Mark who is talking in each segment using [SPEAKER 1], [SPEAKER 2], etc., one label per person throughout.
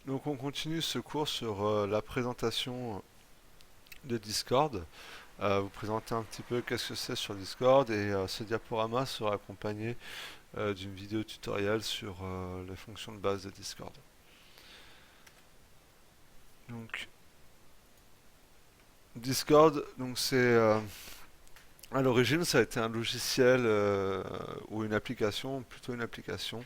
[SPEAKER 1] Donc on continue ce cours sur la présentation de Discord. Vous présenter un petit peu qu'est-ce que c'est sur Discord et ce diaporama sera accompagné d'une vidéo tutoriel sur les fonctions de base de Discord. Donc Discord, donc c'est à l'origine ça a été un logiciel ou une application, plutôt une application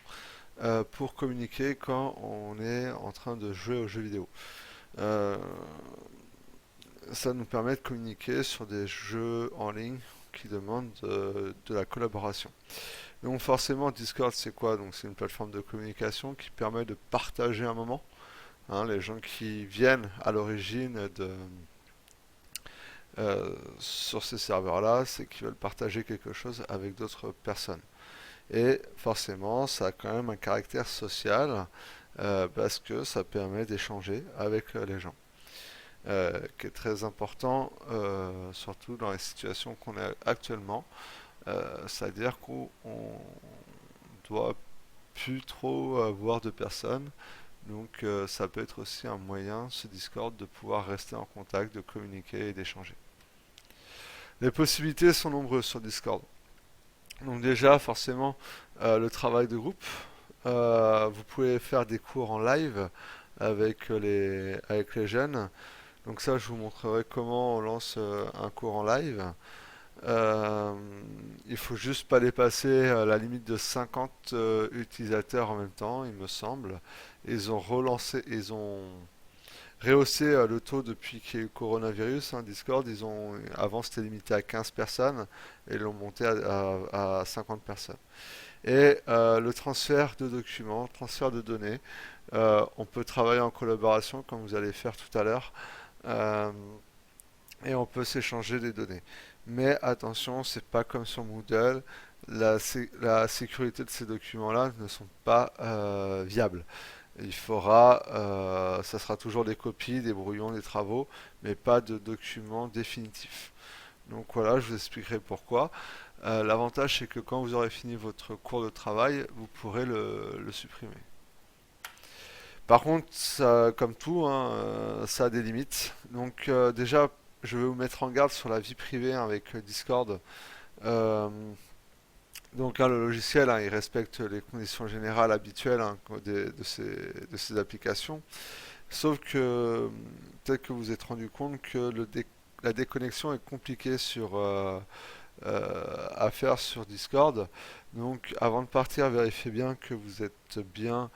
[SPEAKER 1] pour communiquer quand on est en train de jouer aux jeux vidéo. Euh, Ça nous permet de communiquer sur des jeux en ligne qui demandent de la collaboration. Donc forcément Discord c'est quoi? Donc c'est une plateforme de communication qui permet de partager un moment. Hein, les gens qui viennent à l'origine sur ces serveurs-là, c'est qu'ils veulent partager quelque chose avec d'autres personnes. Et forcément, ça a quand même un caractère social parce que ça permet d'échanger avec les gens. Qui est très important, surtout dans les situations qu'on est actuellement. C'est-à-dire qu'on doit plus trop voir de personnes. Donc ça peut être aussi un moyen, ce Discord, de pouvoir rester en contact, de communiquer et d'échanger. Les possibilités sont nombreuses sur Discord. Donc déjà, forcément, le travail de groupe. Vous pouvez faire des cours en live avec les jeunes. Donc ça, je vous montrerai comment on lance un cours en live. Euh, il faut juste pas dépasser la limite de 50 utilisateurs en même temps, il me semble. Ils ont rehaussé le taux depuis qu'il y a eu le coronavirus. Hein, Discord, avant c'était limité à 15 personnes et ils l'ont monté à 50 personnes. Et le transfert de documents, transfert de données, on peut travailler en collaboration comme vous allez faire tout à l'heure. Euh, et on peut s'échanger des données. Mais attention, c'est pas comme sur Moodle, la sécurité de ces documents-là ne sont pas viables. Ça sera toujours des copies, des brouillons, des travaux, mais pas de documents définitifs. Donc voilà, je vous expliquerai pourquoi. L'avantage, c'est que quand vous aurez fini votre cours de travail, vous pourrez le supprimer. Par contre, ça, comme tout, hein, ça a des limites. Donc déjà, je vais vous mettre en garde sur la vie privée hein, avec Discord. Euh, donc hein, le logiciel, hein, il respecte les conditions générales habituelles hein, de ces applications. Sauf que peut-être que vous vous êtes rendu compte que la déconnexion est compliquée à faire sur Discord. Donc avant de partir, vérifiez bien que vous êtes bien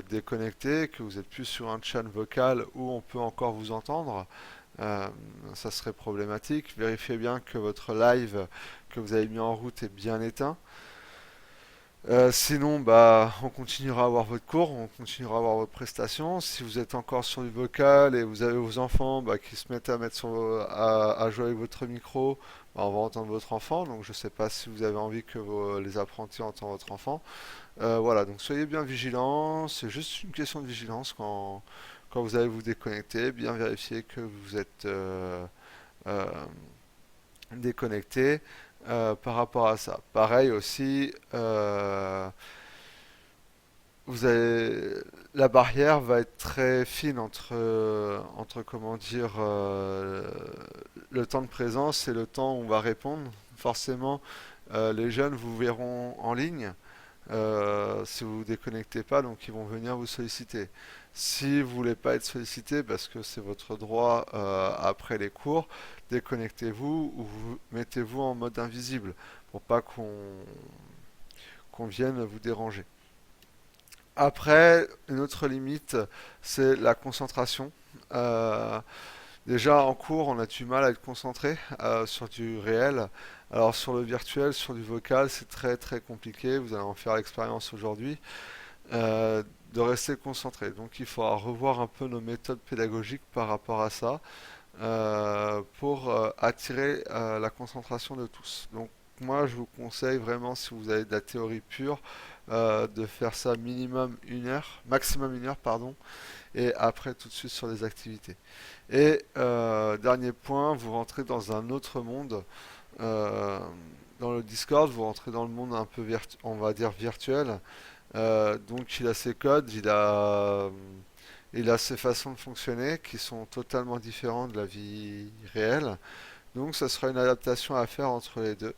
[SPEAKER 1] déconnecté, que vous êtes plus sur un channel vocal où on peut encore vous entendre. Euh, Ça serait problématique. Vérifiez bien que votre live que vous avez mis en route est bien éteint. Sinon, bah, on continuera à avoir votre cours, on continuera à avoir votre prestation. Si vous êtes encore sur du vocal et vous avez vos enfants bah, qui se mettent à à jouer avec votre micro, bah, on va entendre votre enfant. Donc, je ne sais pas si vous avez envie que les apprentis entendent votre enfant. Voilà, donc soyez bien vigilants. C'est juste une question de vigilance quand vous allez vous déconnecter. Bien vérifier que vous êtes euh, déconnecté par rapport à ça. Pareil aussi, vous avez, la barrière va être très fine entre comment dire, le temps de présence et le temps où on va répondre. Forcément, les jeunes vous verront en ligne si vous vous déconnectez pas, donc ils vont venir vous solliciter. Si vous voulez pas être sollicité, parce que c'est votre droit après les cours, déconnectez-vous ou mettez-vous en mode invisible pour pas qu'on vienne vous déranger. Après, une autre limite, c'est la concentration. Euh, Déjà en cours, on a du mal à être concentré sur du réel. Alors sur le virtuel, sur du vocal, c'est très très compliqué. Vous allez en faire l'expérience aujourd'hui de rester concentré. Donc il faudra revoir un peu nos méthodes pédagogiques par rapport à ça pour attirer la concentration de tous. Donc moi je vous conseille vraiment si vous avez de la théorie pure de faire ça minimum une heure, maximum une heure pardon, et après tout de suite sur les activités. Et dernier point, vous rentrez dans un autre monde. Euh, Dans le Discord, vous rentrez dans le monde un peu on va dire virtuel. Donc il a ses codes, Il a ses façons de fonctionner qui sont totalement différentes de la vie réelle. Donc, ça sera une adaptation à faire entre les deux.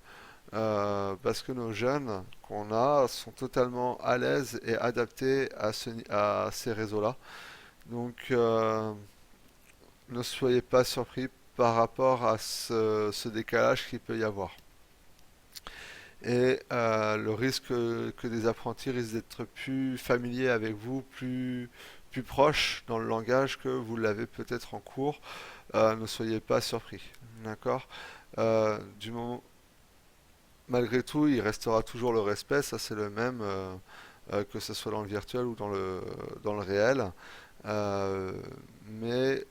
[SPEAKER 1] Parce que nos jeunes qu'on a sont totalement à l'aise et adaptés à ces réseaux-là. Donc, ne soyez pas surpris par rapport à ce décalage qu'il peut y avoir. Et le risque que des apprentis risquent d'être plus familiers avec vous, plus proches dans le langage que vous l'avez peut-être en cours, ne soyez pas surpris. D'accord? Du moment, malgré tout, il restera toujours le respect, ça c'est le même, que ce soit dans le virtuel ou dans le réel. Euh, mais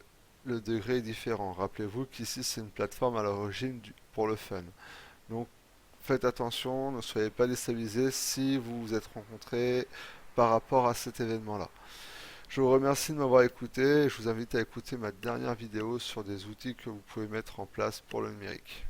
[SPEAKER 1] le degré est différent. Rappelez-vous qu'ici c'est une plateforme à l'origine pour le fun. Donc faites attention, ne soyez pas déstabilisés si vous vous êtes rencontrés par rapport à cet événement-là. Je vous remercie de m'avoir écouté et je vous invite à écouter ma dernière vidéo sur des outils que vous pouvez mettre en place pour le numérique.